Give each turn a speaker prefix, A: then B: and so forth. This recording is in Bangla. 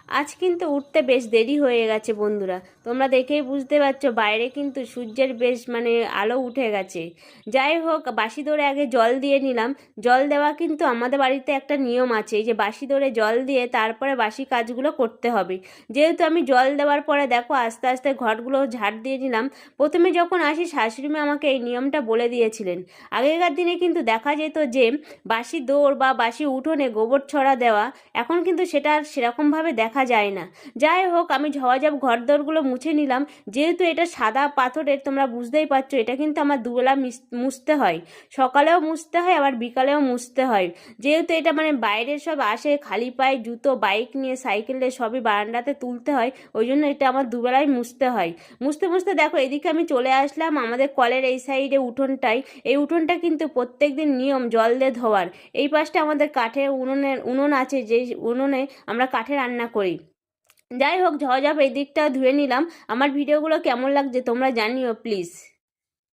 A: আজ কিন্তু উঠতে বেশ দেরি হয়ে গেছে বন্ধুরা, তোমরা দেখেই বুঝতে পারছো বাইরে কিন্তু সূর্যের বেশ আলো উঠে গেছে। যাই হোক, বাসি দৌড়ে আগে জল দিয়ে নিলাম। জল দেওয়া কিন্তু আমাদের বাড়িতে একটা নিয়ম আছে, এই যে বাসি দৌড়ে জল দিয়ে তারপরে বাসি কাজগুলো করতে হবে। যেহেতু আমি জল দেওয়ার পরে দেখো আস্তে আস্তে ঘরগুলো ঝাড় দিয়ে নিলাম। প্রথমে যখন আসি শাশুড়িমা আমাকে এই নিয়মটা বলে দিয়েছিলেন। আগেকার দিনে কিন্তু দেখা যেত যে বাসি দৌড় বা বাসি উঠোনে গোবর ছড়া দেওয়া, এখন কিন্তু সেটা আর সেরকমভাবে দেখা যায় না। যাই হোক, আমি ঝওয়াঝাপ ঘরদোরগুলো মুছে নিলাম। যেহেতু এটা সাদা পাথরের, তোমরা বুঝতেই পারছো এটা কিন্তু আমার দুবেলা মুছতে হয়। সকালেও মুছতে হয়, আবার বিকালেও মুছতে হয়। যেহেতু এটা বাইরের সব আসে খালি পায়ে, জুতো, বাইক নিয়ে, সাইকেলে সবই বারান্দাতে তুলতে হয়, ওই জন্য এটা আমার দুবেলাই মুছতে হয়। মুছতে মুছতে দেখো এদিকে আমি চলে আসলাম আমাদের কলের এই সাইডে উঠোনটাই। এই উঠোনটা কিন্তু প্রত্যেকদিন নিয়ম জল দিয়ে ধোয়ার। এই পাশটা আমাদের কাঠের উনুন আছে, যে উনুনে আমরা কাঠে রান্না করি। যাই হোক, ঝড়ঝাপ এই দিকটা ধুয়ে নিলাম। আমার ভিডিওগুলো কেমন লাগছে তোমরা জানিও প্লিজ।